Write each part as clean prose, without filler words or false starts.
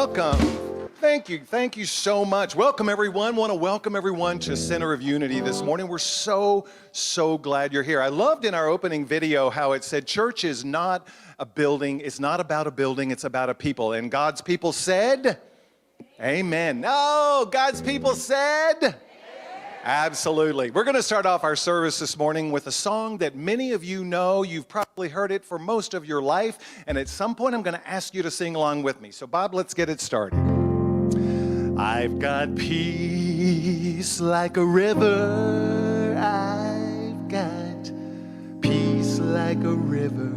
welcome. Thank you so much. Welcome everyone. Want to welcome everyone to Center of Unity this morning. We're so glad you're here. I loved in our opening video how it said church is not a building, it's not about a building, it's about a people. And God's people said, amen. No, God's people said, absolutely. We're going to start off our service this morning with a song that many of you know. You've probably heard it for most of your life, and at some point I'm going to ask you to sing along with me. So Bob, let's get it started. I've got peace like a river. I've got peace like a river.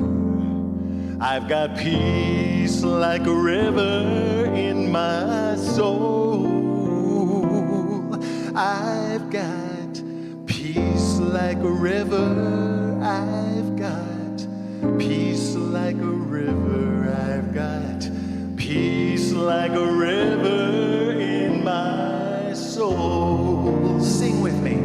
I've got peace like a river in my soul. I've got peace like a river. I've got peace like a river. I've got peace like a river in my soul. Sing with me.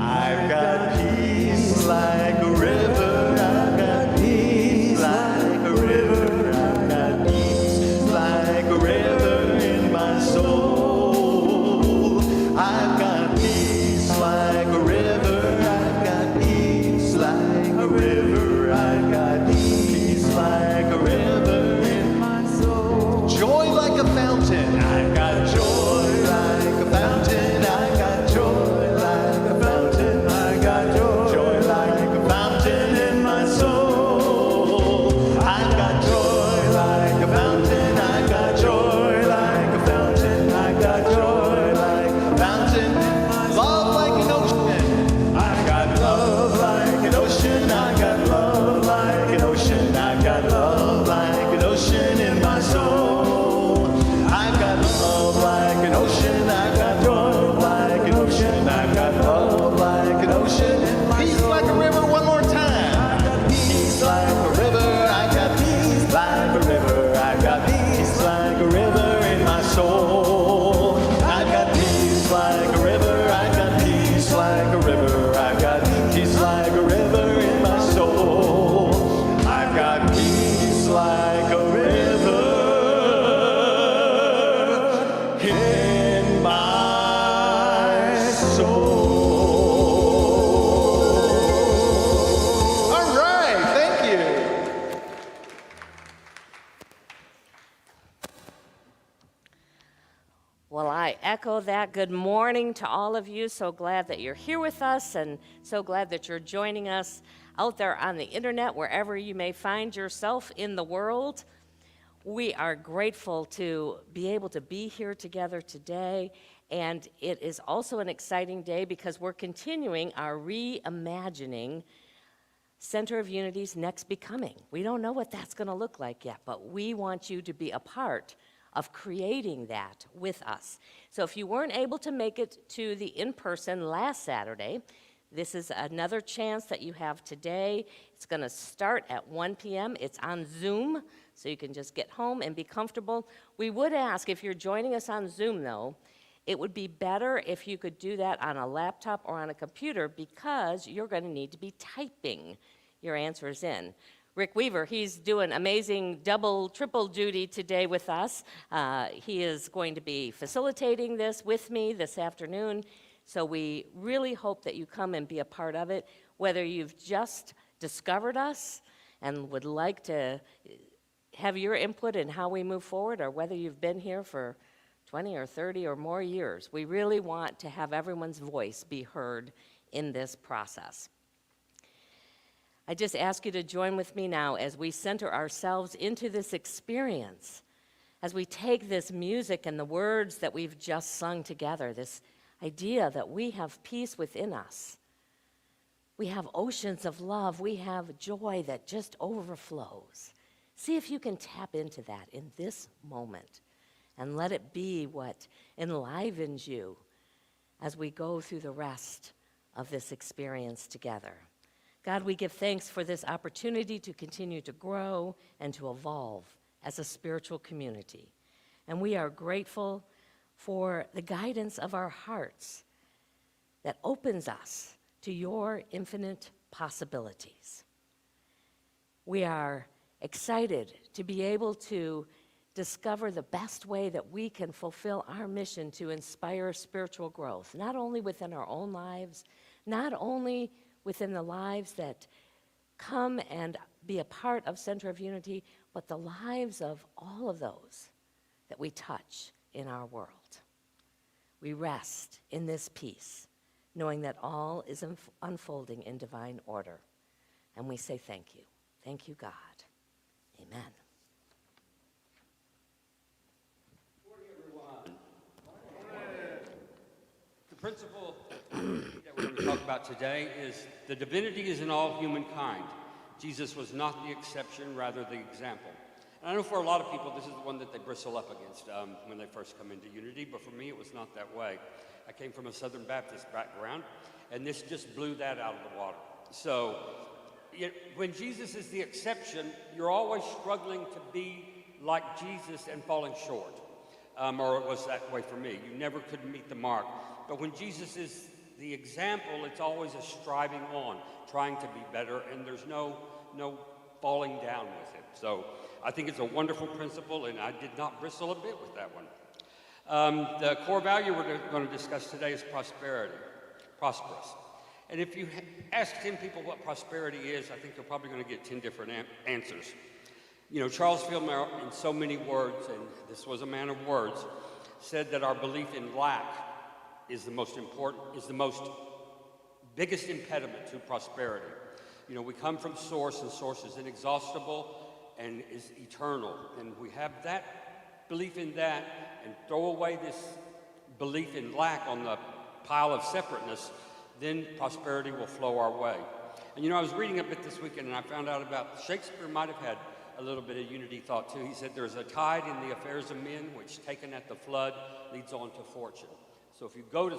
I've got peace like a river. I've got peace like a river. I've got peace like a river in my soul. I've got peace like a river. I've got peace like a river. I've got peace like a river in my soul. Joy like a fountain. I've got joy like a fountain. I've got joy like a fountain. I've got joy like a fountain in my soul. I've got joy like a fountain. I've got joy like a fountain. I've got joy like a fountain. Love like an ocean. I've got love like an ocean. I've got love like an ocean. I've got love like an ocean in my soul. I've got love like an ocean. I've got joy like an ocean. I've got love like an ocean. Peace like a river one more time. I've got peace like a river. I've got peace like a river. I've got peace like a river in my soul. I've got peace like a river. I've got peace like a river. I've got peace like a river in my soul. I've got peace like a river in my soul. All right, thank you. Well, I echo that. Good morning to all of you. So glad that you're here with us and so glad that you're joining us out there on the internet, wherever you may find yourself in the world. We are grateful to be able to be here together today, and it is also an exciting day because we're continuing our reimagining Center of Unity's next becoming. We don't know what that's going to look like yet, but we want you to be a part of creating that with us. So if you weren't able to make it to the in-person last Saturday, this is another chance that you have today. It's going to start at 1 p.m. It's on Zoom, so you can just get home and be comfortable. We would ask, if you're joining us on Zoom, though, it would be better if you could do that on a laptop or on a computer because you're going to need to be typing your answers in. Rick Weaver, he's doing amazing double, triple duty today with us. He is going to be facilitating this with me this afternoon. So we really hope that you come and be a part of it, whether you've just discovered us and would like to have your input in how we move forward, or whether you've been here for 20 or 30 or more years. We really want to have everyone's voice be heard in this process. I just ask you to join with me now as we center ourselves into this experience, as we take this music and the words that we've just sung together, this idea that we have peace within us. We have oceans of love. We have joy that just overflows. See if you can tap into that in this moment and let it be what enlivens you as we go through the rest of this experience together. God, we give thanks for this opportunity to continue to grow and to evolve as a spiritual community. And we are grateful for the guidance of our hearts that opens us to your infinite possibilities. We are excited to be able to discover the best way that we can fulfill our mission to inspire spiritual growth, not only within our own lives, not only within the lives that come and be a part of Center of Unity, but the lives of all of those that we touch in our world. We rest in this peace, knowing that all is unfolding in divine order. And we say thank you. Thank you, God. Amen. The principle that we're going to talk about today is the divinity is in all humankind. Jesus was not the exception, rather the example. And I know for a lot of people, this is the one that they bristle up against when they first come into Unity, but for me, it was not that way. I came from a Southern Baptist background, and this just blew that out of the water. So when Jesus is the exception, you're always struggling to be like Jesus and falling short. Or it was that way for me. You never could meet the mark. But when Jesus is the example, it's always a striving on, trying to be better, and there's no falling down with it. So I think it's a wonderful principle, and I did not bristle a bit with that one. The core value we're going to discuss today is prosperity, prosperous. And if you ask 10 people what prosperity is, I think you're probably going to get 10 different answers. You know, Charles Fillmore, in so many words, and this was a man of words, said that our belief in lack is the most important, is the most biggest impediment to prosperity. You know, we come from source, and source is inexhaustible and is eternal. And we have that belief in that and throw away this belief in lack on the pile of separateness, then prosperity will flow our way. And you know, I was reading a bit this weekend and I found out about Shakespeare might have had a little bit of unity thought too. He said, there's a tide in the affairs of men which taken at the flood leads on to fortune. So if you go to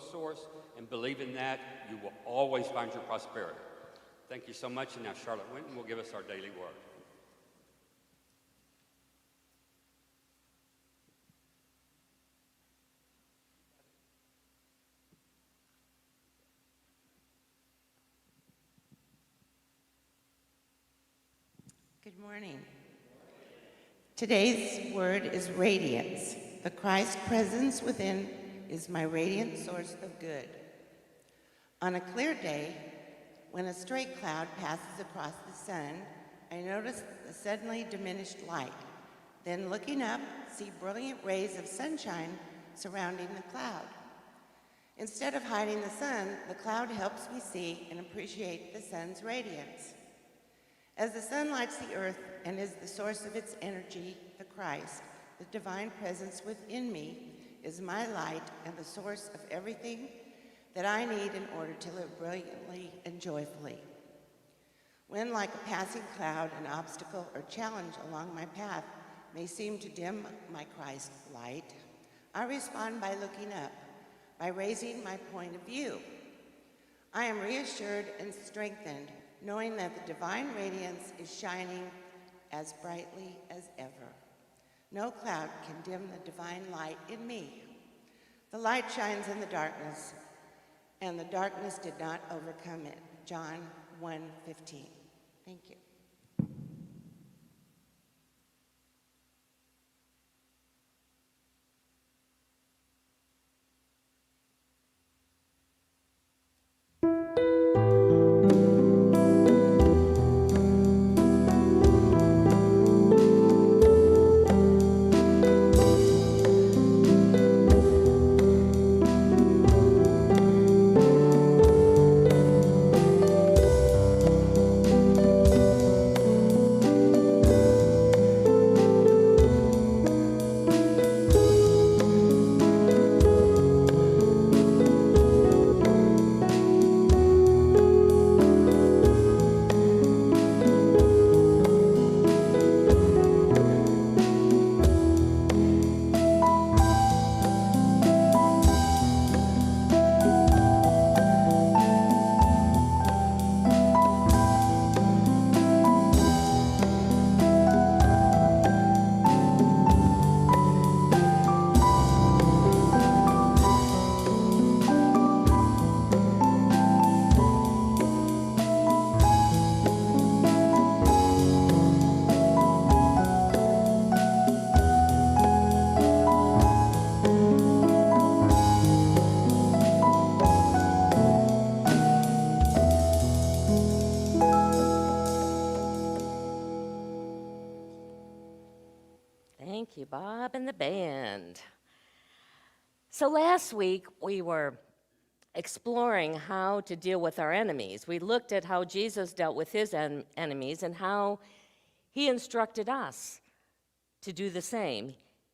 source and believe in that, you will always find your prosperity. Thank you so much. And now Charlotte Winton will give us our daily word. Good morning. Today's word is radiance. The Christ presence within is my radiant source of good. On a clear day, when a stray cloud passes across the sun, I notice the suddenly diminished light. Then looking up, see brilliant rays of sunshine surrounding the cloud. Instead of hiding the sun, the cloud helps me see and appreciate the sun's radiance. As the sun lights the earth and is the source of its energy, the Christ, the divine presence within me, is my light and the source of everything that I need in order to live brilliantly and joyfully. When, like a passing cloud, an obstacle or challenge along my path may seem to dim my Christ light, I respond by looking up, by raising my point of view. I am reassured and strengthened, knowing that the divine radiance is shining as brightly as ever. No cloud can dim the divine light in me. The light shines in the darkness, and the darkness did not overcome it. John 1:15. Thank you. Thank you, Bob and the band. So last week we were exploring how to deal with our enemies. We looked at how Jesus dealt with his enemies and how he instructed us to do the same.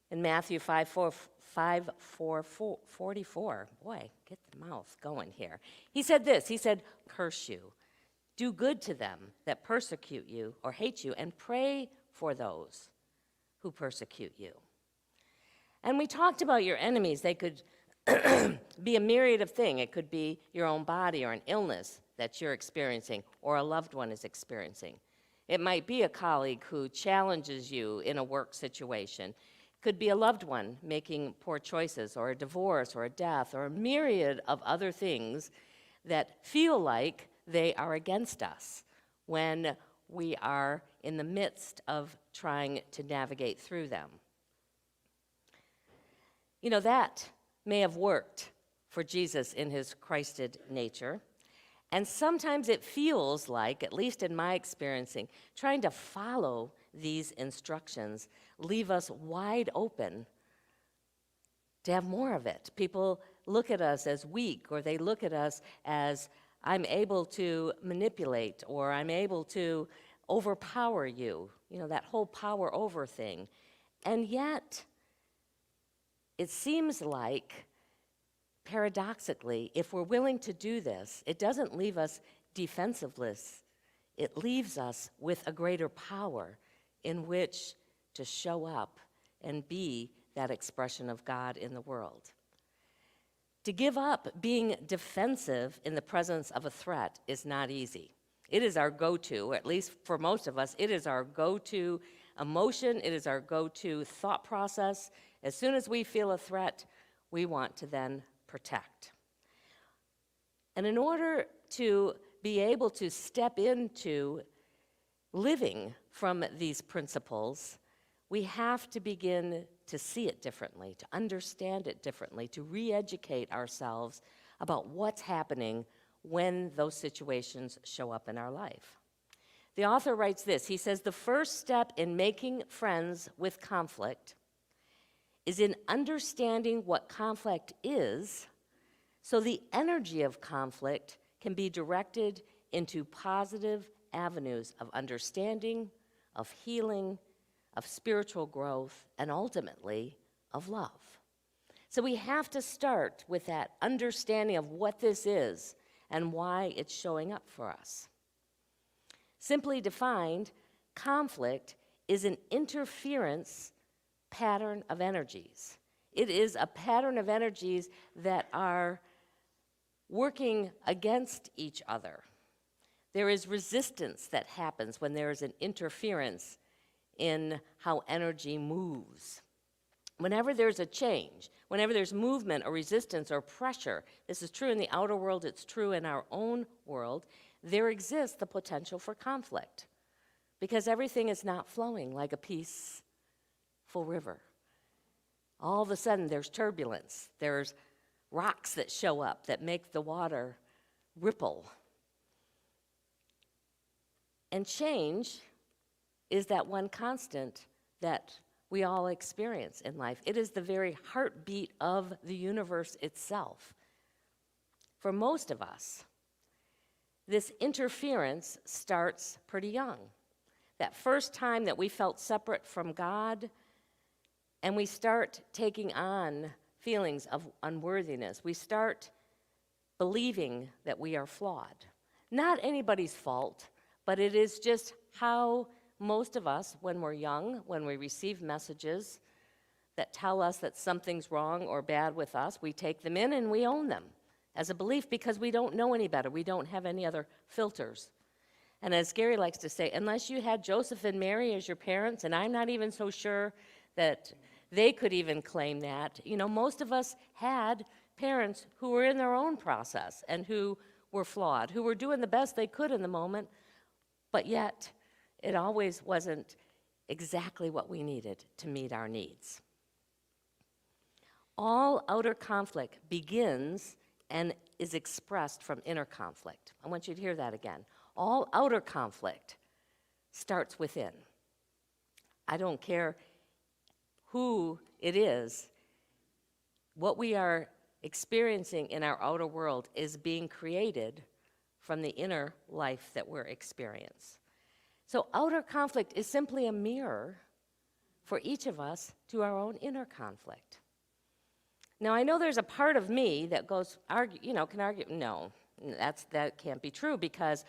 In Matthew 5:44, boy, get the mouth going here. He said this, he said, curse you, do good to them that persecute you or hate you, and pray for those who persecute you. And we talked about your enemies. They could be a myriad of things. It could be your own body or an illness that you're experiencing or a loved one is experiencing. It might be a colleague who challenges you in a work situation. It could be a loved one making poor choices, or a divorce or a death, or a myriad of other things that feel like they are against us when we are in the midst of trying to navigate through them. You know, that may have worked for Jesus in his Christed nature. And sometimes it feels like, at least in my experiencing, trying to follow these instructions leave us wide open to have more of it. People look at us as weak, or they look at us as, I'm able to manipulate, or I'm able to overpower you. You know, that whole power over thing. And yet, it seems like, paradoxically, if we're willing to do this, it doesn't leave us defensiveless. It leaves us with a greater power in which to show up and be that expression of God in the world. To give up being defensive in the presence of a threat is not easy. It is our go-to, at least for most of us, it is our go-to emotion, it is our go-to thought process. As soon as we feel a threat, we want to then protect. And in order to be able to step into living from these principles, we have to begin to see it differently, to understand it differently, to re-educate ourselves about what's happening when those situations show up in our life. The author writes this, he says, the first step in making friends with conflict is in understanding what conflict is, so the energy of conflict can be directed into positive avenues of understanding, of healing, of spiritual growth, and ultimately of love. So we have to start with that understanding of what this is and why it's showing up for us. Simply defined, conflict is an interference pattern of energies. It is a pattern of energies that are working against each other. There is resistance that happens when there is an interference in how energy moves. Whenever there's a change, whenever there's movement or resistance or pressure, this is true in the outer world, it's true in our own world, there exists the potential for conflict because everything is not flowing like a peaceful river. All of a sudden there's turbulence, there's rocks that show up that make the water ripple. And change is that one constant that we all experience in life. It is the very heartbeat of the universe itself. For most of us, this interference starts pretty young. That first time that we felt separate from God, and we start taking on feelings of unworthiness. We start believing that we are flawed. Not anybody's fault, but it is just how most of us, when we're young, when we receive messages that tell us that something's wrong or bad with us, we take them in and we own them as a belief because we don't know any better. We don't have any other filters. And as Gary likes to say, unless you had Joseph and Mary as your parents, and I'm not even so sure that they could even claim that, you know, most of us had parents who were in their own process and who were flawed, who were doing the best they could in the moment, but yet it always wasn't exactly what we needed to meet our needs. All outer conflict begins and is expressed from inner conflict. I want you to hear that again. All outer conflict starts within. I don't care who it is, what we are experiencing in our outer world is being created from the inner life that we're experiencing. So outer conflict is simply a mirror for each of us to our own inner conflict. Now, I know there's a part of me that goes, can argue, no, that can't be true because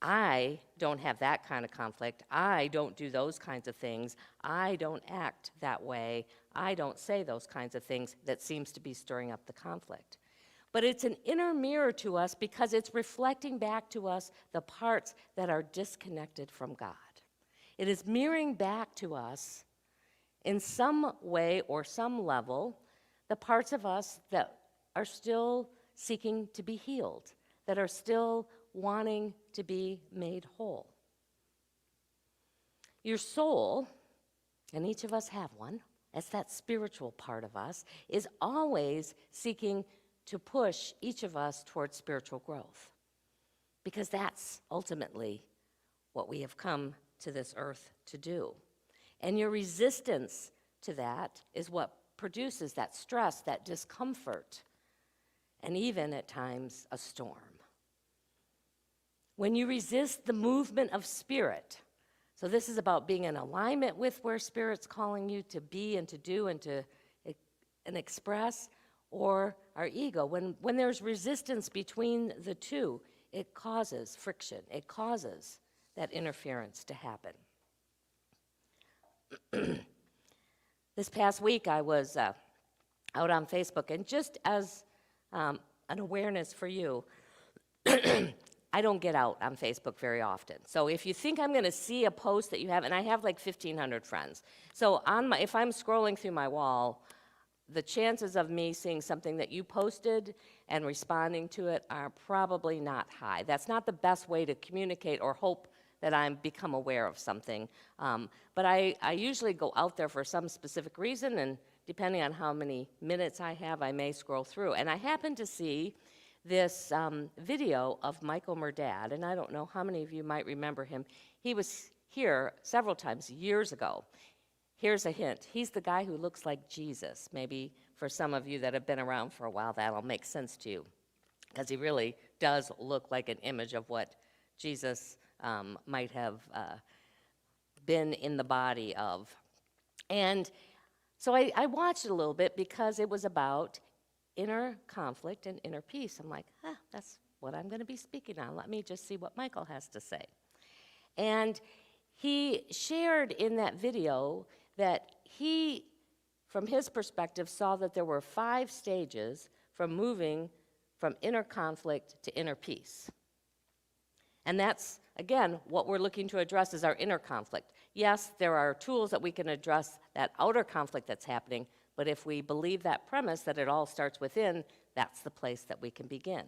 I don't have that kind of conflict. I don't do those kinds of things. I don't act that way. I don't say those kinds of things that seems to be stirring up the conflict. But it's an inner mirror to us because it's reflecting back to us the parts that are disconnected from God. It is mirroring back to us in some way or some level the parts of us that are still seeking to be healed, that are still wanting to be made whole. Your soul, and each of us have one, that's that spiritual part of us, is always seeking to push each of us towards spiritual growth. Because that's ultimately what we have come to this earth to do. And your resistance to that is what produces that stress, that discomfort, and even at times a storm. When you resist the movement of spirit, so this is about being in alignment with where Spirit's calling you to be and to do and to and express, or our ego. When there's resistance between the two, it causes friction. It causes that interference to happen. This past week, I was out on Facebook, and just as an awareness for you, I don't get out on Facebook very often. So if you think I'm going to see a post that you have, and I have like 1,500 friends. So if I'm scrolling through my wall, the chances of me seeing something that you posted and responding to it are probably not high. That's not the best way to communicate or hope that I'm become aware of something. But I usually go out there for some specific reason, and depending on how many minutes I have, I may scroll through. And I happened to see this video of Michael Murdad, and I don't know how many of you might remember him. He was here several times years ago. Here's a hint. He's the guy who looks like Jesus. Maybe for some of you that have been around for a while, that'll make sense to you, because he really does look like an image of what Jesus might have been in the body of. And so I watched it a little bit because it was about inner conflict and inner peace. I'm like, that's what I'm going to be speaking on. Let me just see what Michael has to say. And he shared in that video that he, from his perspective, saw that there were 5 stages from moving from inner conflict to inner peace. And that's, again, what we're looking to address is our inner conflict. Yes, there are tools that we can address that outer conflict that's happening, but if we believe that premise that it all starts within, that's the place that we can begin.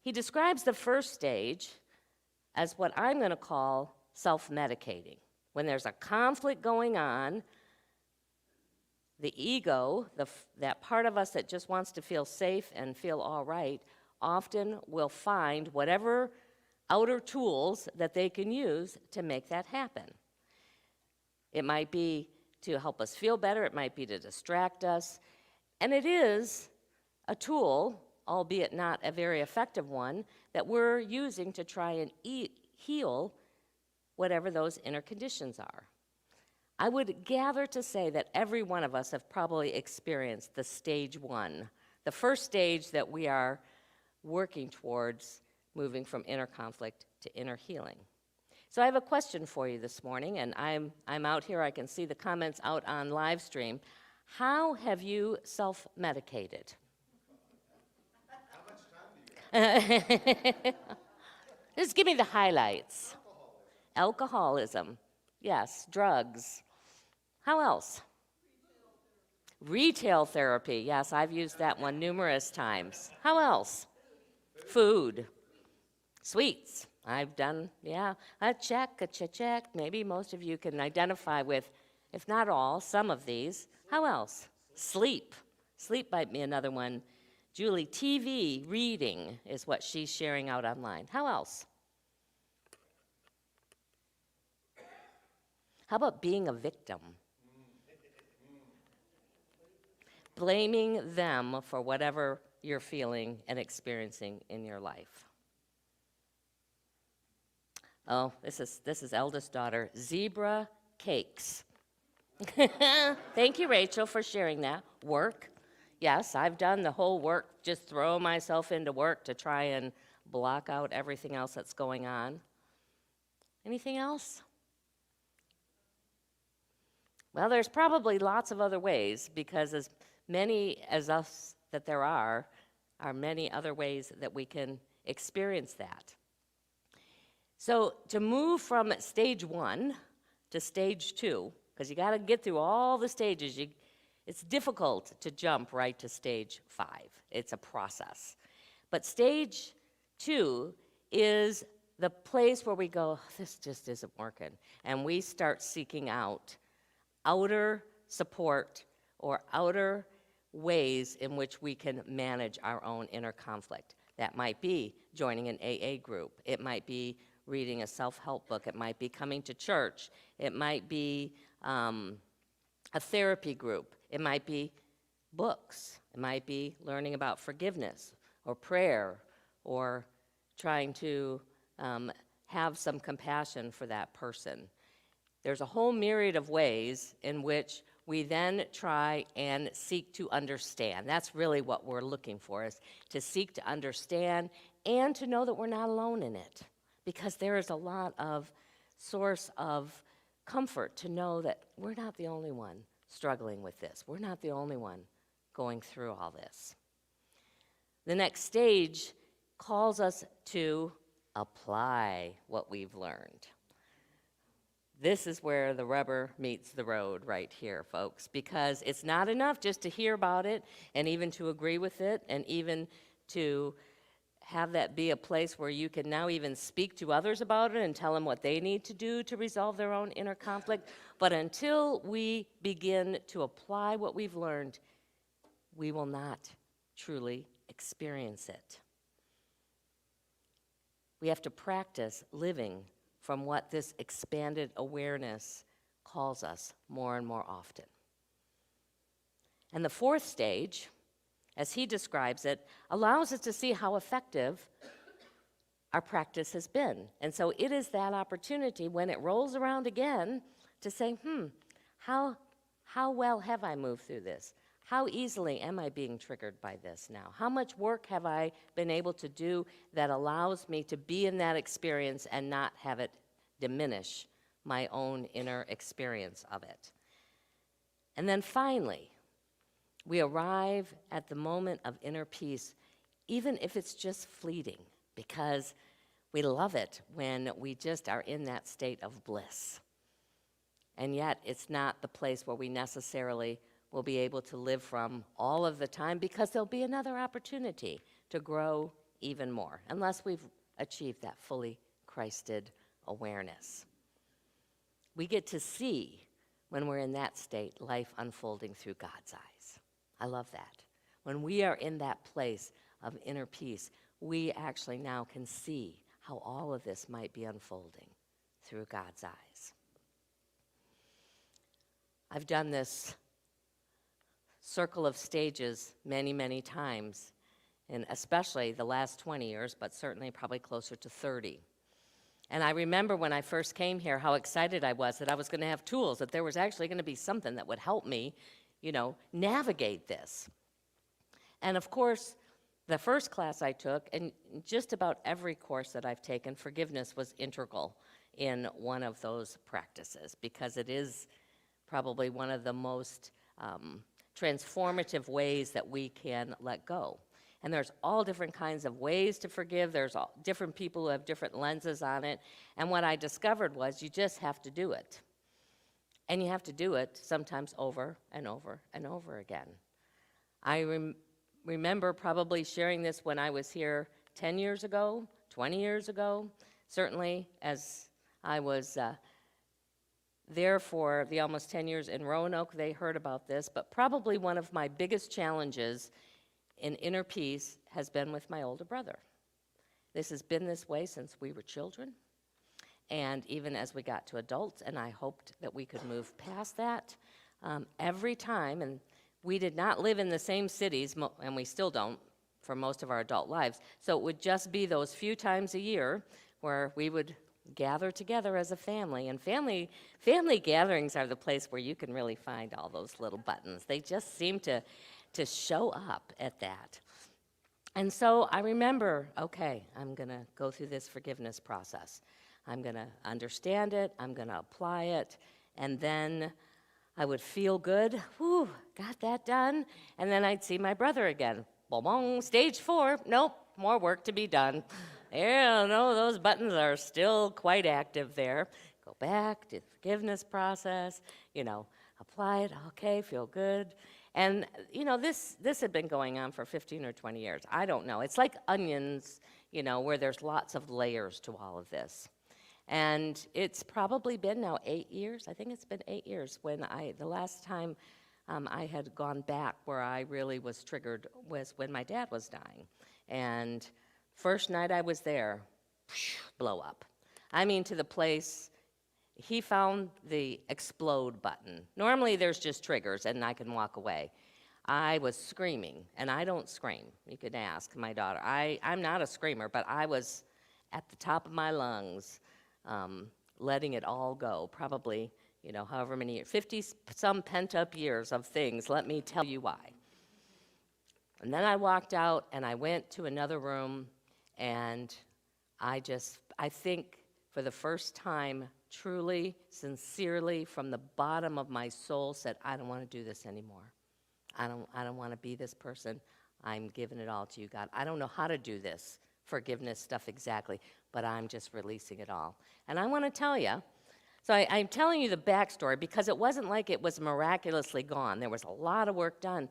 He describes the first stage as what I'm going to call self-medicating. When there's a conflict going on, the ego, that part of us that just wants to feel safe and feel all right, often will find whatever outer tools that they can use to make that happen. It might be to help us feel better, it might be to distract us, and it is a tool, albeit not a very effective one, that we're using to try and heal whatever those inner conditions are. I would gather to say that every one of us have probably experienced the stage 1, the first stage that we are working towards moving from inner conflict to inner healing. So I have a question for you this morning, and I'm out here, I can see the comments out on live stream. How have you self-medicated? How much time do you have? Just give me the highlights. Alcoholism. Yes, drugs. How else? Retail therapy. Yes, I've used that one numerous times. How else? Food. Sweets. I've done, a check. Maybe most of you can identify with, if not all, some of these. How else? Sleep. Sleep might be another one. Julie, TV, reading is what she's sharing out online. How else? How about being a victim? blaming them for whatever you're feeling and experiencing in your life. Oh, this is eldest daughter, zebra cakes. Thank you, Rachel, for sharing that. Work. Yes, I've done the whole work, just throw myself into work to try and block out everything else that's going on. Anything else? Well, there's probably lots of other ways, because as many as us that there are many other ways that we can experience that. So to move from stage 1 to stage 2, because you got to get through all the stages, it's difficult to jump right to stage 5. It's a process. But stage 2 is the place where we go, this just isn't working, and we start seeking out outer support or outer ways in which we can manage our own inner conflict. That might be joining an AA group. It might be reading a self-help book. It might be coming to church. It might be a therapy group. It might be books. It might be learning about forgiveness or prayer or trying to have some compassion for that person. There's a whole myriad of ways in which we then try and seek to understand. That's really what we're looking for, is to seek to understand and to know that we're not alone in it. Because there is a lot of source of comfort to know that we're not the only one struggling with this. We're not the only one going through all this. The next stage calls us to apply what we've learned. This is where the rubber meets the road right here, folks, because it's not enough just to hear about it and even to agree with it and even to have that be a place where you can now even speak to others about it and tell them what they need to do to resolve their own inner conflict. But until we begin to apply what we've learned, we will not truly experience it. We have to practice living from what this expanded awareness calls us more and more often. And the fourth stage, as he describes it, allows us to see how effective our practice has been. And so it is that opportunity when it rolls around again to say, how well have I moved through this? How easily am I being triggered by this now? How much work have I been able to do that allows me to be in that experience and not have it diminish my own inner experience of it? And then finally, we arrive at the moment of inner peace, even if it's just fleeting, because we love it when we just are in that state of bliss. And yet, it's not the place where we necessarily will be able to live from all of the time, because there'll be another opportunity to grow even more, unless we've achieved that fully Christed awareness. We get to see, when we're in that state, life unfolding through God's eyes. I love that. When we are in that place of inner peace, we actually now can see how all of this might be unfolding through God's eyes. I've done this circle of stages many, many times, and especially the last 20 years, but certainly probably closer to 30. And I remember when I first came here how excited I was that I was going to have tools, that there was actually going to be something that would help me, navigate this. And of course, the first class I took, and just about every course that I've taken, forgiveness was integral in one of those practices, because it is probably one of the most transformative ways that we can let go. And there's all different kinds of ways to forgive. There's all different people who have different lenses on it. And what I discovered was you just have to do it. And you have to do it sometimes over and over and over again. I remember probably sharing this when I was here 10 years ago, 20 years ago. Certainly as I was there for the almost 10 years in Roanoke, they heard about this. But probably one of my biggest challenges in inner peace has been with my older brother. This has been this way since we were children, and even as we got to adults, and I hoped that we could move past that. Every time, and we did not live in the same cities, and we still don't for most of our adult lives. So it would just be those few times a year where we would gather together as a family. And family gatherings are the place where you can really find all those little buttons. They just seem to show up at that. And so I remember, okay, I'm going to go through this forgiveness process. I'm going to understand it. I'm going to apply it. And then I would feel good. Whew, got that done. And then I'd see my brother again. Boom, stage 4. Nope, more work to be done. Yeah, no, those buttons are still quite active there. Go back to the forgiveness process, apply it. Okay, feel good. And, this had been going on for 15 or 20 years. I don't know. It's like onions, where there's lots of layers to all of this. And it's probably been now 8 years. I think it's been 8 years when the last time I had gone back where I really was triggered was when my dad was dying. And first night I was there, blow up. I mean, to the place, he found the explode button. Normally there's just triggers and I can walk away. I was screaming, and I don't scream. You could ask my daughter. I'm not a screamer, but I was at the top of my lungs, letting it all go, probably, however many years, 50-some pent-up years of things, let me tell you why. And then I walked out, and I went to another room, and I think for the first time, truly, sincerely, from the bottom of my soul, said, I don't want to do this anymore. I don't want to be this person. I'm giving it all to you, God. I don't know how to do this forgiveness stuff exactly, but I'm just releasing it all. And I want to tell you, so I'm telling you the backstory because it wasn't like it was miraculously gone. There was a lot of work done,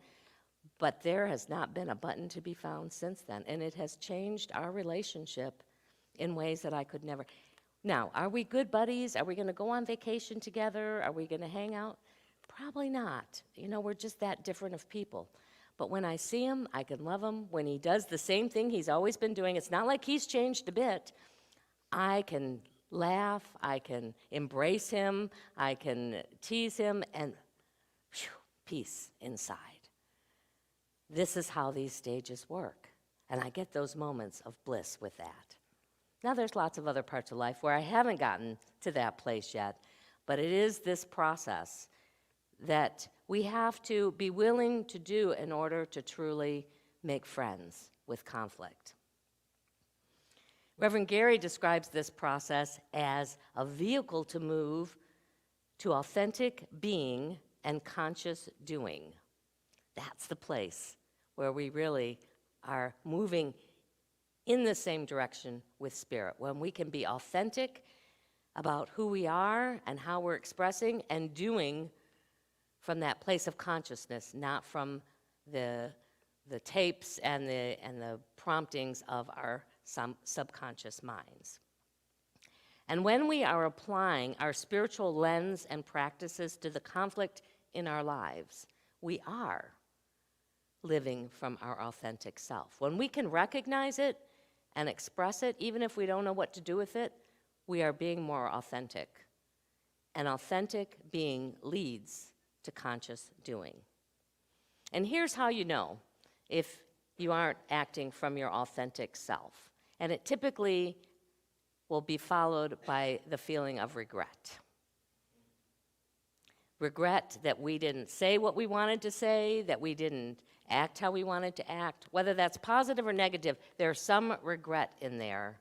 but there has not been a button to be found since then, and it has changed our relationship in ways that I could never. Now, are we good buddies? Are we going to go on vacation together? Are we going to hang out? Probably not. We're just that different of people. But when I see him, I can love him. When he does the same thing he's always been doing, it's not like he's changed a bit. I can laugh, I can embrace him, I can tease him, and peace inside. This is how these stages work. And I get those moments of bliss with that. Now, there's lots of other parts of life where I haven't gotten to that place yet, but it is this process that we have to be willing to do in order to truly make friends with conflict. Reverend Gary describes this process as a vehicle to move to authentic being and conscious doing. That's the place where we really are moving in the same direction with Spirit, when we can be authentic about who we are and how we're expressing and doing from that place of consciousness, not from the tapes and the promptings of our subconscious minds. And when we are applying our spiritual lens and practices to the conflict in our lives, we are living from our authentic self. When we can recognize it and express it, even if we don't know what to do with it, we are being more authentic. And authentic being leads to conscious doing. And here's how you know if you aren't acting from your authentic self. And it typically will be followed by the feeling of regret. Regret that we didn't say what we wanted to say, that we didn't act how we wanted to act. Whether that's positive or negative, there's some regret in there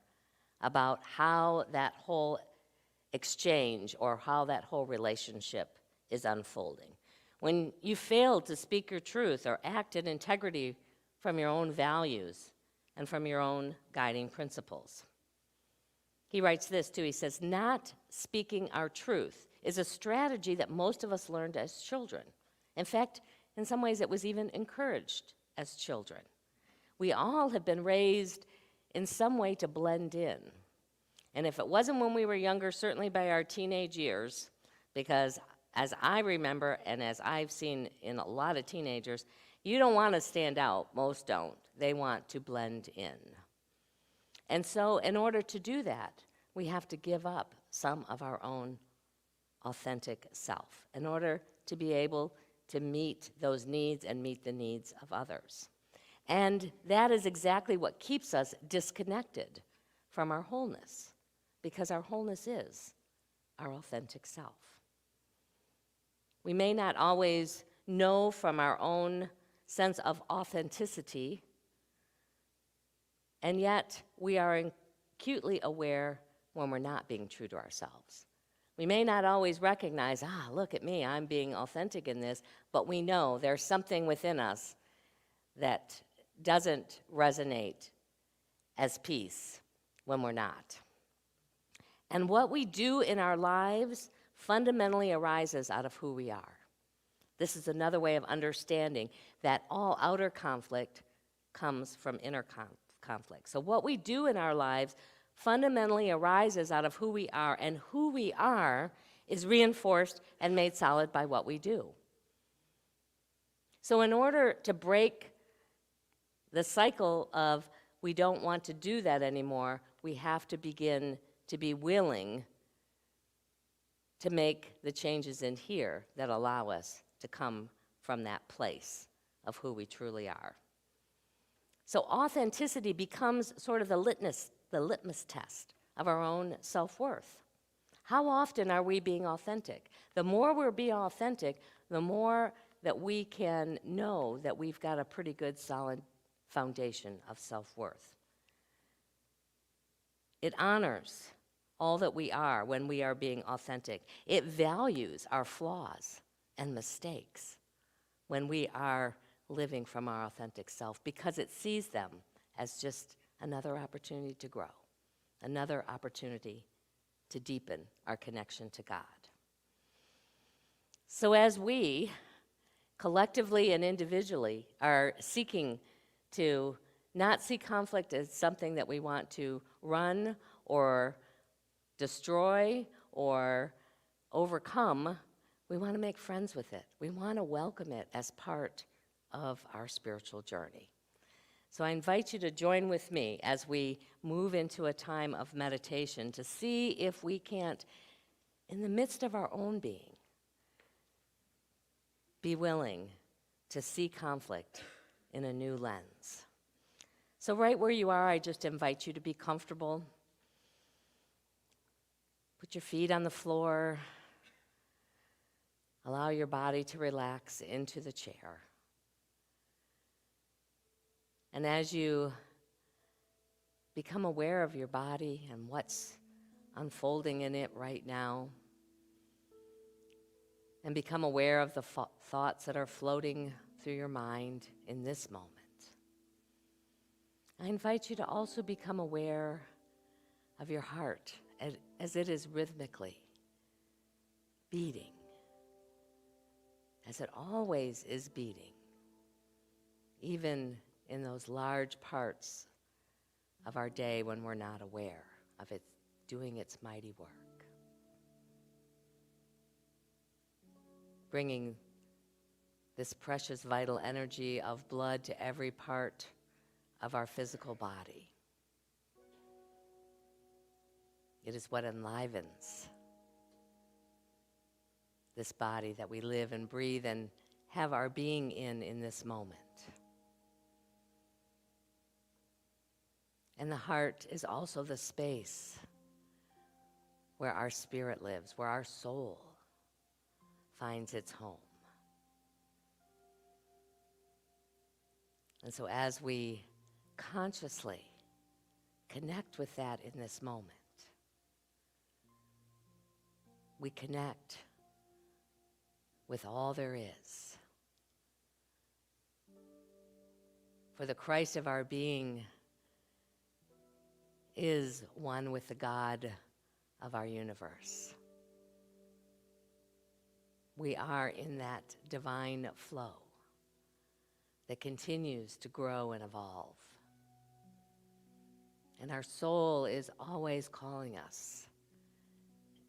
about how that whole exchange or how that whole relationship is unfolding. When you fail to speak your truth or act in integrity from your own values and from your own guiding principles. He writes this too, he says, not speaking our truth is a strategy that most of us learned as children. In fact, in some ways it was even encouraged as children. We all have been raised in some way to blend in. And if it wasn't when we were younger, certainly by our teenage years, because as I remember and as I've seen in a lot of teenagers, you don't want to stand out. Most don't. They want to blend in. And so in order to do that, we have to give up some of our own authentic self in order to be able to meet those needs and meet the needs of others. And that is exactly what keeps us disconnected from our wholeness, because our wholeness is our authentic self. We may not always know from our own sense of authenticity, and yet we are acutely aware when we're not being true to ourselves. We may not always recognize, look at me, I'm being authentic in this, but we know there's something within us that doesn't resonate as peace when we're not. And what we do in our lives fundamentally arises out of who we are. This is another way of understanding that all outer conflict comes from inner conflict. So what we do in our lives fundamentally arises out of who we are, and who we are is reinforced and made solid by what we do. So in order to break the cycle of we don't want to do that anymore, we have to begin to be willing to make the changes in here that allow us to come from that place of who we truly are. So authenticity becomes sort of the litmus test of our own self-worth. How often are we being authentic? The more we're being authentic, the more that we can know that we've got a pretty good, solid foundation of self-worth. It honors all that we are when we are being authentic. It values our flaws and mistakes when we are living from our authentic self, because it sees them as just another opportunity to grow, another opportunity to deepen our connection to God. So as we collectively and individually are seeking to not see conflict as something that we want to run or destroy or overcome, we want to make friends with it. We want to welcome it as part of our spiritual journey. So I invite you to join with me as we move into a time of meditation to see if we can't, in the midst of our own being, be willing to see conflict in a new lens. So right where you are, I just invite you to be comfortable. Put your feet on the floor. Allow your body to relax into the chair. And as you become aware of your body and what's unfolding in it right now, and become aware of the thoughts that are floating through your mind in this moment, I invite you to also become aware of your heart as it is rhythmically beating, as it always is beating, even in those large parts of our day when we're not aware of it doing its mighty work. Bringing this precious vital energy of blood to every part of our physical body. It is what enlivens this body that we live and breathe and have our being in this moment. And the heart is also the space where our spirit lives, where our soul finds its home. And so as we consciously connect with that in this moment, we connect with all there is. For the Christ of our being is one with the God of our universe. We are in that divine flow that continues to grow and evolve. And our soul is always calling us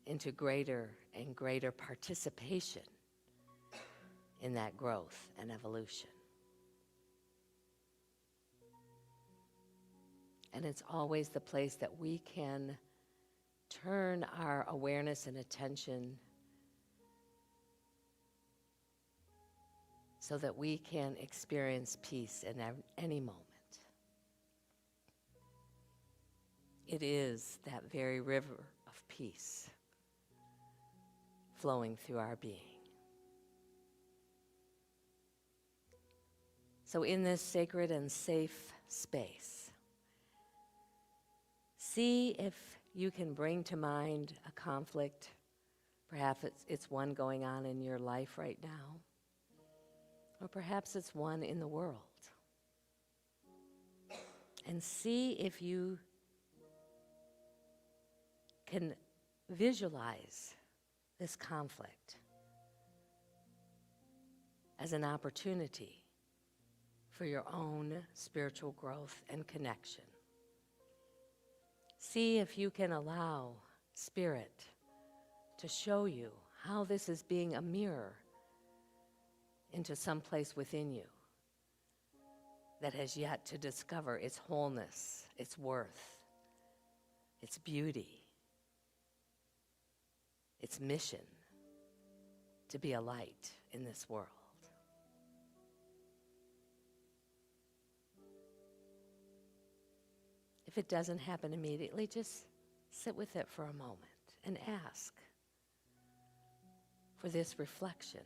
into greater and greater participation in that growth and evolution. And it's always the place that we can turn our awareness and attention so that we can experience peace in any moment. It is that very river of peace flowing through our being. So in this sacred and safe space, see if you can bring to mind a conflict. Perhaps it's one going on in your life right now, or perhaps it's one in the world. And see if you can visualize this conflict as an opportunity for your own spiritual growth and connection. See if you can allow Spirit to show you how this is being a mirror into some place within you that has yet to discover its wholeness, its worth, its beauty, its mission to be a light in this world. If it doesn't happen immediately, just sit with it for a moment and ask for this reflection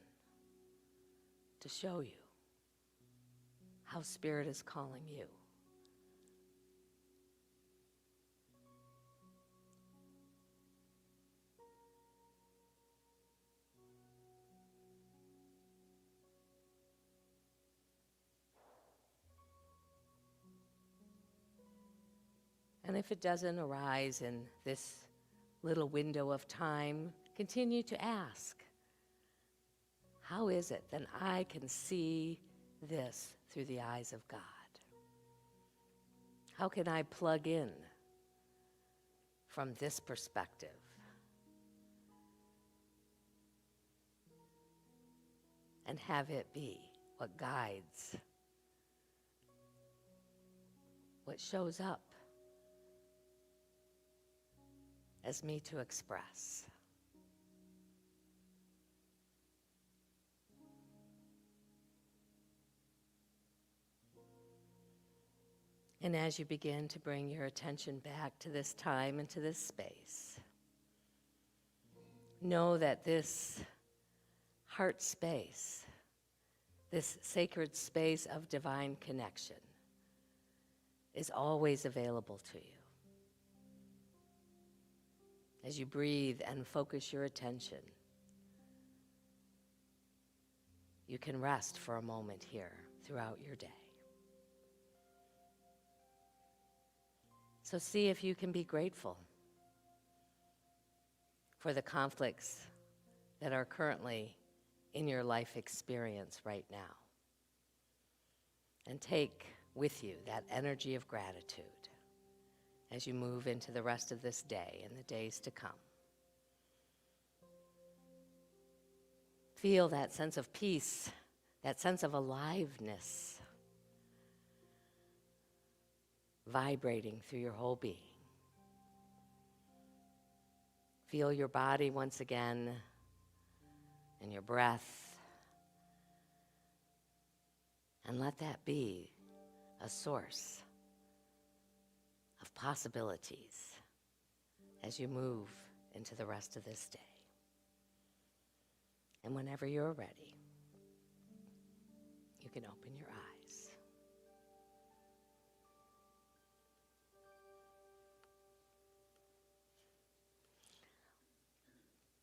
to show you how Spirit is calling you. And if it doesn't arise in this little window of time, continue to ask, how is it that I can see this through the eyes of God? How can I plug in from this perspective? And have it be what guides, what shows up as me to express. And as you begin to bring your attention back to this time and to this space, know that this heart space, this sacred space of divine connection, is always available to you. As you breathe and focus your attention, you can rest for a moment here throughout your day. So see if you can be grateful for the conflicts that are currently in your life experience right now. And take with you that energy of gratitude as you move into the rest of this day and the days to come. Feel that sense of peace, that sense of aliveness vibrating through your whole being. Feel your body once again and your breath, and let that be a source of possibilities as you move into the rest of this day. And whenever you're ready, you can open your eyes.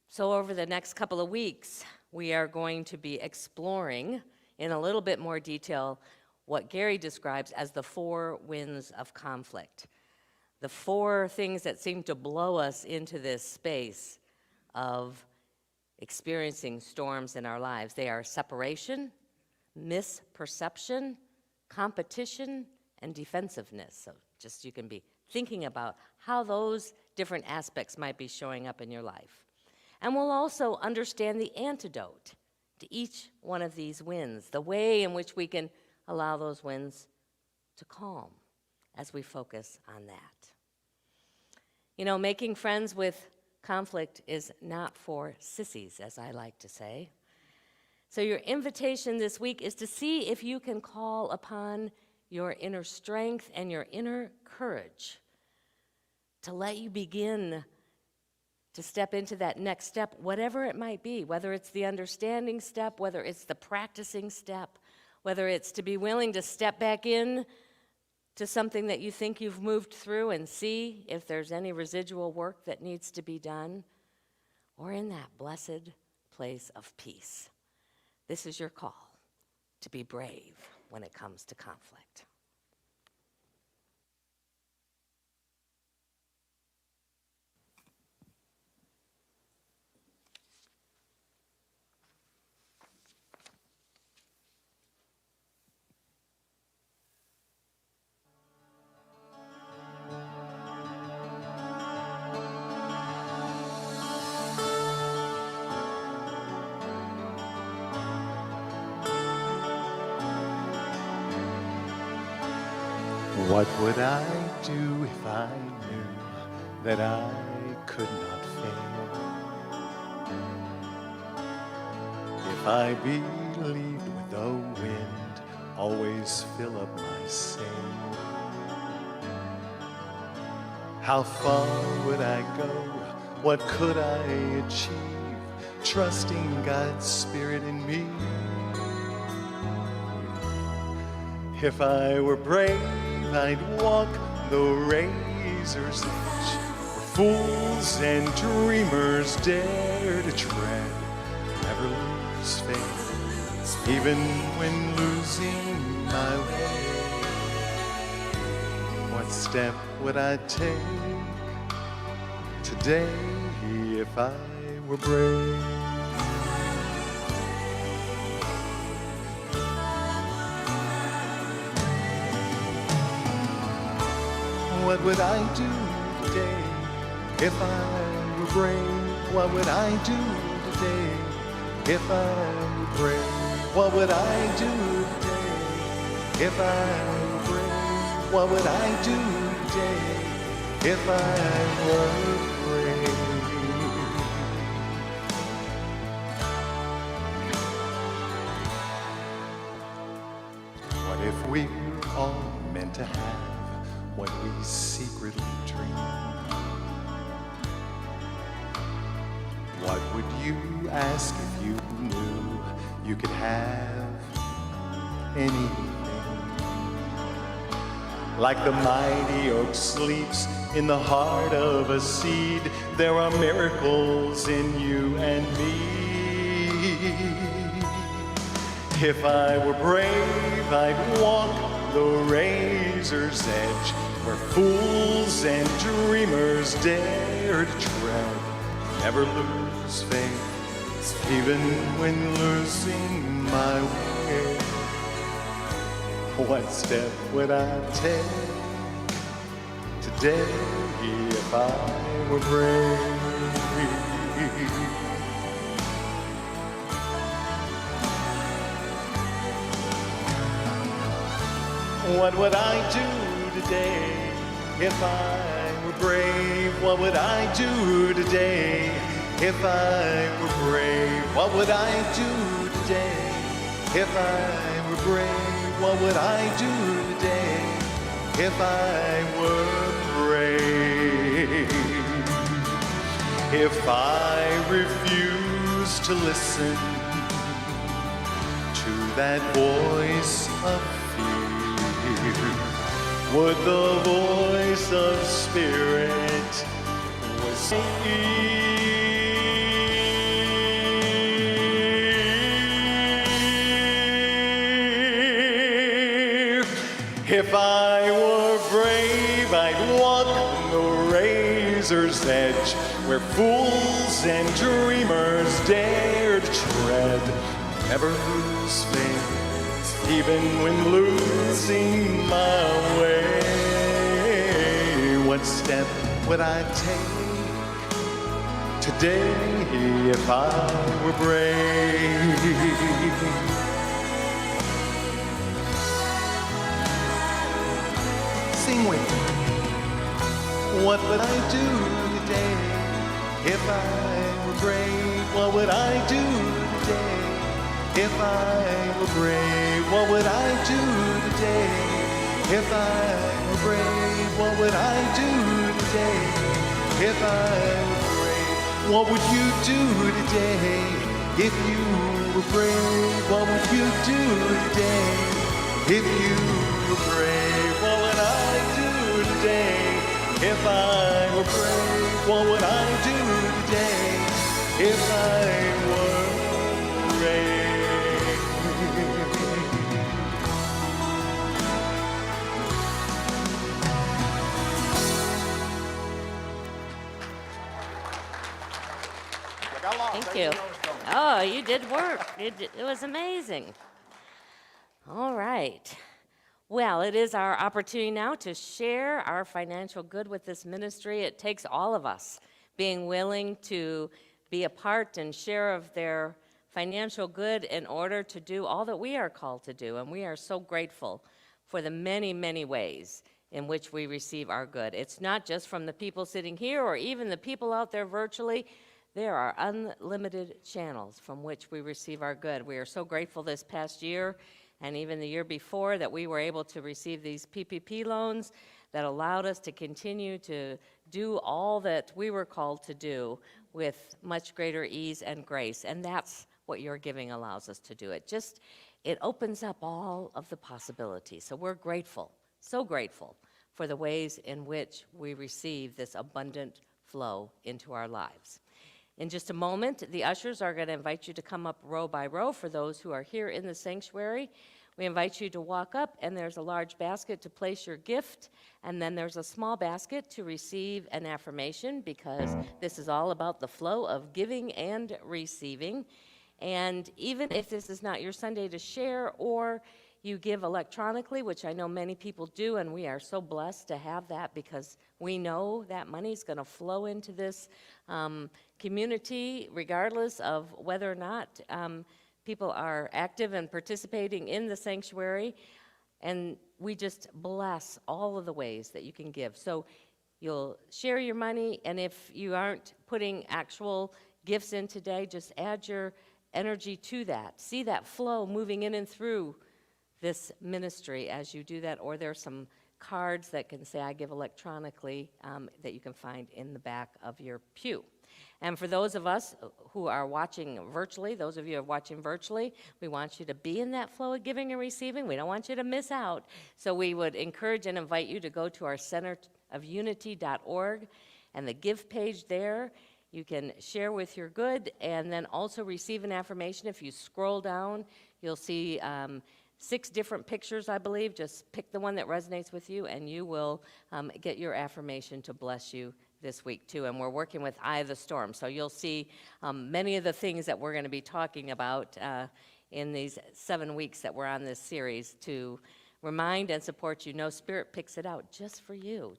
So over the next couple of weeks, we are going to be exploring in a little bit more detail what Gary describes as the 4 winds of conflict. The 4 things that seem to blow us into this space of experiencing storms in our lives. They are separation, misperception, competition, and defensiveness. So just you can be thinking about how those different aspects might be showing up in your life. And we'll also understand the antidote to each one of these winds, the way in which we can allow those winds to calm as we focus on that. You know, making friends with conflict is not for sissies, as I like to say. So your invitation this week is to see if you can call upon your inner strength and your inner courage to let you begin to step into that next step, whatever it might be, whether it's the understanding step, whether it's the practicing step, whether it's to be willing to step back in to something that you think you've moved through and see if there's any residual work that needs to be done, or in that blessed place of peace. This is your call to be brave when it comes to conflict. What would I do if I knew that I could not fail? If I believed with the wind always fill up my sail, how far would I go? What could I achieve? Trusting God's Spirit in me. If I were brave, I'd walk the razor's edge, where fools and dreamers dare to tread. Never lose faith, even when losing my way. What step would I take today if I were brave? What would I do today if I were brave? What would I do today if I were brave? What would I do today if I were brave? What would I do today if I were brave? What if we were all meant to have what we secretly dream? What would you ask if you knew you could have anything? Like the mighty oak sleeps in the heart of a seed, there are miracles in you and me. If I were brave, I'd walk the razor's edge, where fools and dreamers dare to tread. Never lose faith, even when losing my way. What step would I take today if I were brave? What would I do today if I were brave? What would I do today if I were brave? What would I do today if I were brave? What would I do today if I were brave? If I refuse to listen to that voice of fear, would the voice of Spirit say, if I were brave, I'd walk the razor's edge, where fools and dreamers dare to tread. Never lose faith, even when losing my way. What step would I take today if I were brave? Sing with me. What would I do today if I were brave? What would I do today If I were brave, what would I do today? If I were brave, what would I do today? If I were brave, what would you do today? If you were brave, what would you do today? If you were brave, what would I do today? If I were brave, what would I do today? If I were brave. Thank you. Oh, you did work. It was amazing. All right. Well, it is our opportunity now to share our financial good with this ministry. It takes all of us being willing to be a part and share of their financial good in order to do all that we are called to do. And we are so grateful for the many, many ways in which we receive our good. It's not just from the people sitting here or even the people out there virtually. There are unlimited channels from which we receive our good. We are so grateful this past year and even the year before that we were able to receive these PPP loans that allowed us to continue to do all that we were called to do with much greater ease and grace. And that's what your giving allows us to do. It opens up all of the possibilities. So we're grateful, so grateful for the ways in which we receive this abundant flow into our lives. In just a moment, the ushers are going to invite you to come up row by row. For those who are here in the sanctuary, we invite you to walk up, and there's a large basket to place your gift, and then there's a small basket to receive an affirmation, because this is all about the flow of giving and receiving. And even if this is not your Sunday to share, or you give electronically, which I know many people do, and we are so blessed to have that, because we know that money is going to flow into this community regardless of whether or not people are active and participating in the sanctuary. And we just bless all of the ways that you can give. So you'll share your money, and if you aren't putting actual gifts in today, just add your energy to that. See that flow moving in and through this ministry as you do that. Or there's some cards that can say I give electronically that you can find in the back of your pew. And for those of us who are watching virtually, those of you who are watching virtually, we want you to be in that flow of giving and receiving. We don't want you to miss out. So we would encourage and invite you to go to our centerofunity.org and the give page there. You can share with your good and then also receive an affirmation. If you scroll down, you'll see 6 different pictures, I believe. Just pick the one that resonates with you, and you will get your affirmation to bless you this week, too. And we're working with Eye of the Storm. So you'll see many of the things that we're going to be talking about in these 7 weeks that we're on this series to remind and support you. No, Spirit picks it out just for you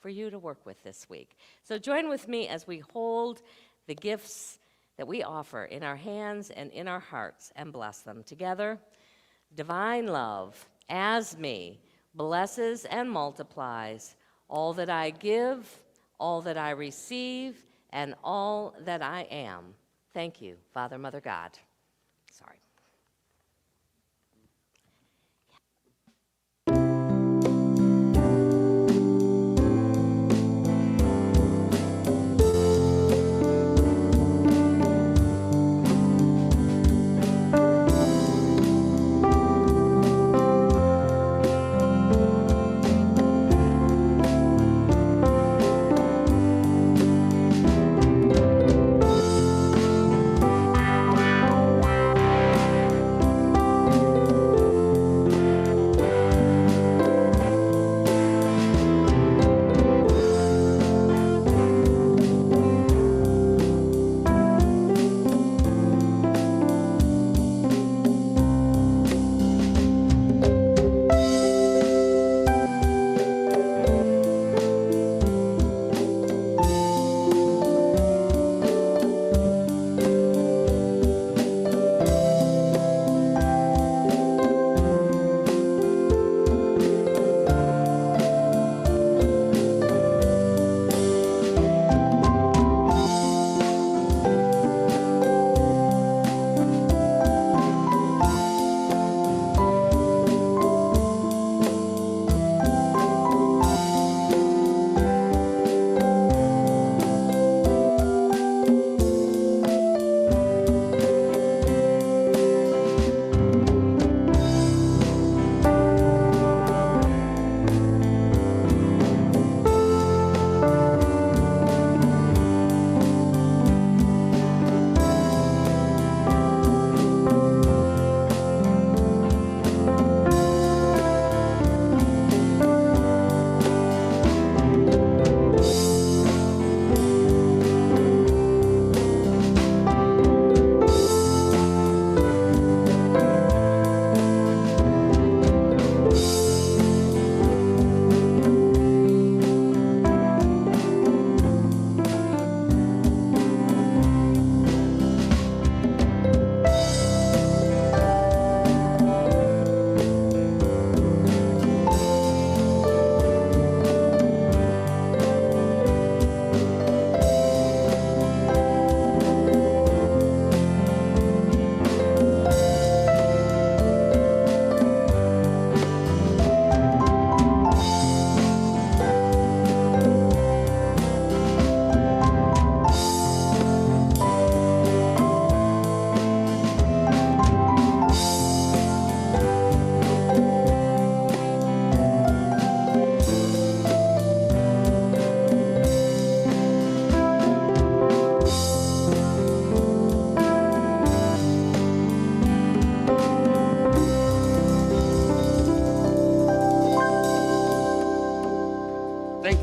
to work with this week. So join with me as we hold the gifts that we offer in our hands and in our hearts and bless them together. Divine love, as me, blesses and multiplies all that I give, all that I receive, and all that I am. Thank you, Father, Mother, God. Sorry.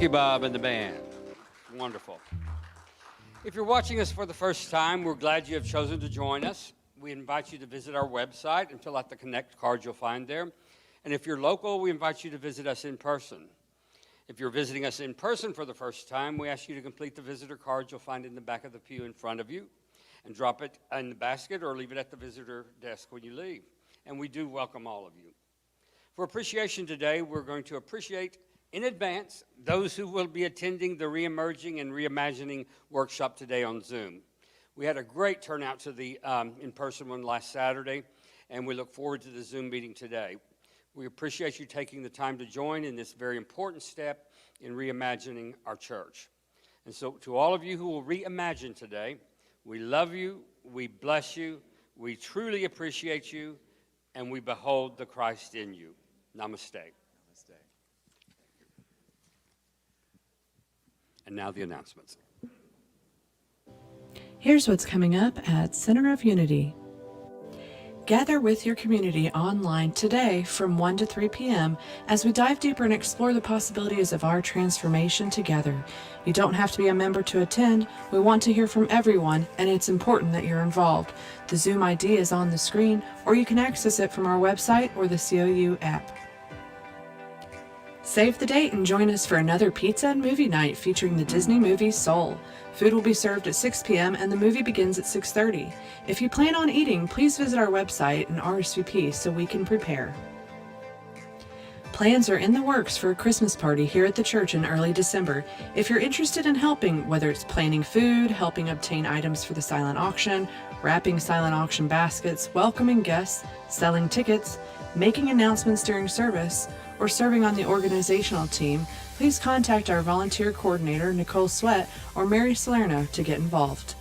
Thank you, Bob and the band. Wonderful. If you're watching us for the first time, we're glad you have chosen to join us. We invite you to visit our website and fill out the Connect card you'll find there. And if you're local, we invite you to visit us in person. If you're visiting us in person for the first time, we ask you to complete the visitor card you'll find in the back of the pew in front of you and drop it in the basket or leave it at the visitor desk when you leave. And we do welcome all of you. For appreciation today, we're going to appreciate in advance those who will be attending the Reemerging and Reimagining workshop today on Zoom. We had a great turnout to the in-person one last Saturday, and we look forward to the Zoom meeting today. We appreciate you taking the time to join in this very important step in reimagining our church. And so to all of you who will reimagine today, we love you, we bless you, we truly appreciate you, and we behold the Christ in you. Namaste. Namaste. And now the announcements. Here's what's coming up at Center of Unity. Gather with your community online today from 1 to 3 p.m. as we dive deeper and explore the possibilities of our transformation together. You don't have to be a member to attend. We want to hear from everyone, and it's important that you're involved. The Zoom ID is on the screen, or you can access it from our website or the COU app. Save the date and join us for another pizza and movie night featuring the Disney movie Soul. Food will be served at 6 p.m. and the movie begins at 6:30. If you plan on eating, please visit our website and RSVP so we can prepare. Plans are in the works for a Christmas party here at the church in early December. If you're interested in helping, whether it's planning food, helping obtain items for the silent auction, wrapping silent auction baskets, welcoming guests, selling tickets, making announcements during service, or serving on the organizational team, please contact our volunteer coordinator, Nicole Sweat, or Mary Salerno to get involved.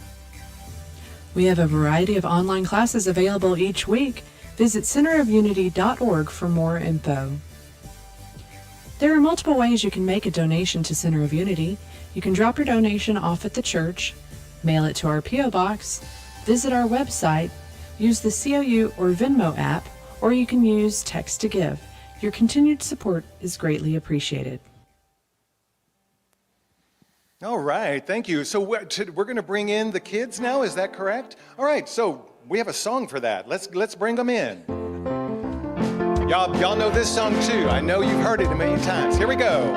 We have a variety of online classes available each week. Visit centerofunity.org for more info. There are multiple ways you can make a donation to Center of Unity. You can drop your donation off at the church, mail it to our P.O. Box, visit our website, use the COU or Venmo app, or you can use Text to Give. Your continued support is greatly appreciated. All right, thank you. So we're going to bring in the kids now, is that correct? All right, so we have a song for that. Let's bring them in. Y'all know this song too. I know you've heard it a million times. Here we go.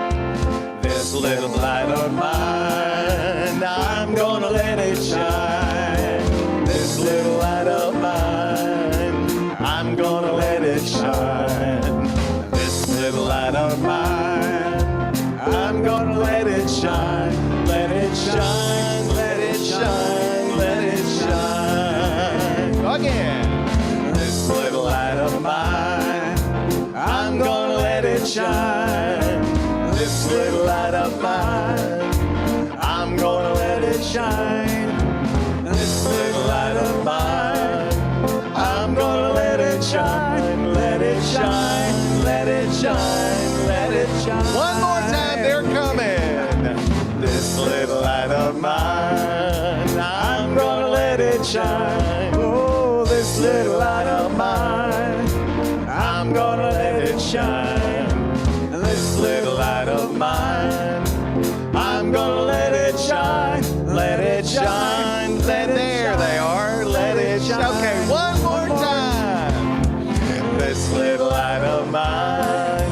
This little light of mine, I'm gonna let it shine. This little light of mine, I'm gonna let it shine. This little light of mine, I'm gonna let it shine. Let it shine, let it shine, let it shine. Again. This little light of mine, I'm gonna let it shine. This little light of mine, I'm gonna let it shine. This little light of mine, I'm gonna let it shine. Let it shine, let it shine, let it shine. One more time, they're coming. This little light of mine, I'm gonna let it shine. Oh, this little light of mine, I'm gonna let it shine. This little light of mine, I'm gonna let it shine. Let it shine, let it There they are. let it shine. Okay, one more time. This little light of mine,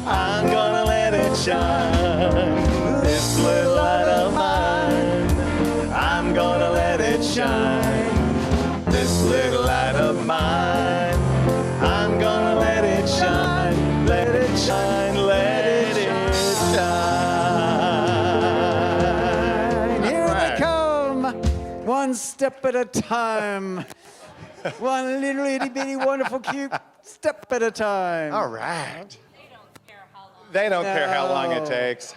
I'm gonna let it shine. This little light of mine, I'm gonna let it shine. This little light of mine, I'm gonna let it shine. Let it shine, let it shine. Here they come, one step at a time. One little itty bitty wonderful cute step at a time. All right. They don't care how long it No. takes.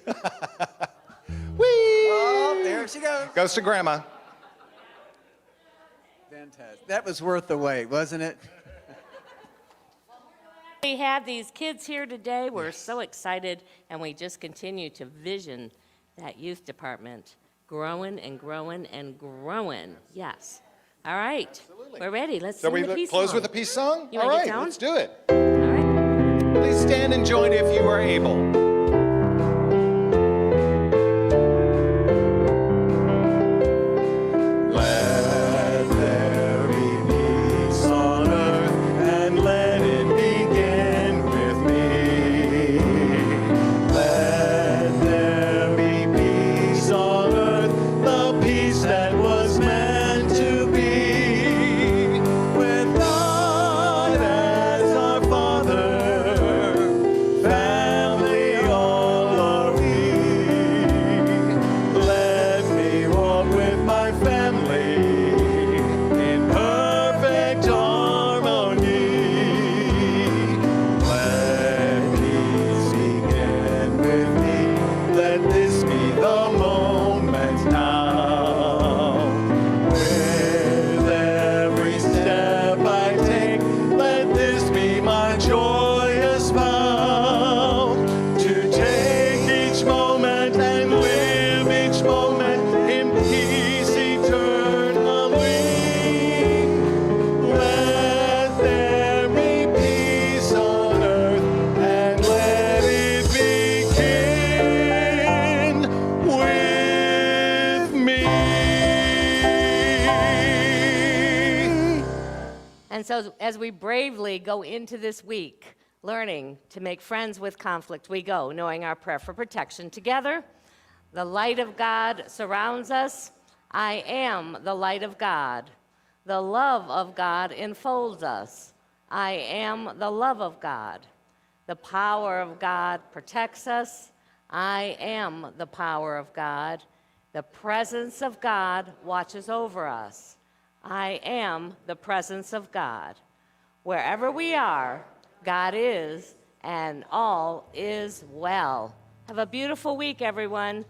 Whee! Oh, there she goes. Goes to Grandma. Fantastic. That was worth the wait, wasn't it? We have these kids here today. We're so excited, and we just continue to vision that youth department growing and growing and growing. Yes. All right. We're ready. Let's So sing we the peace close song. with a peace song? You All wanna right, get down? let's do it. All right. Please stand and join if you are able. And so, as we bravely go into this week, learning to make friends with conflict, we go, knowing our prayer for protection together. The light of God surrounds us. I am the light of God. The love of God enfolds us. I am the love of God. The power of God protects us. I am the power of God. The presence of God watches over us. I am the presence of God. Wherever we are, God is, and all is well. Have a beautiful week, everyone.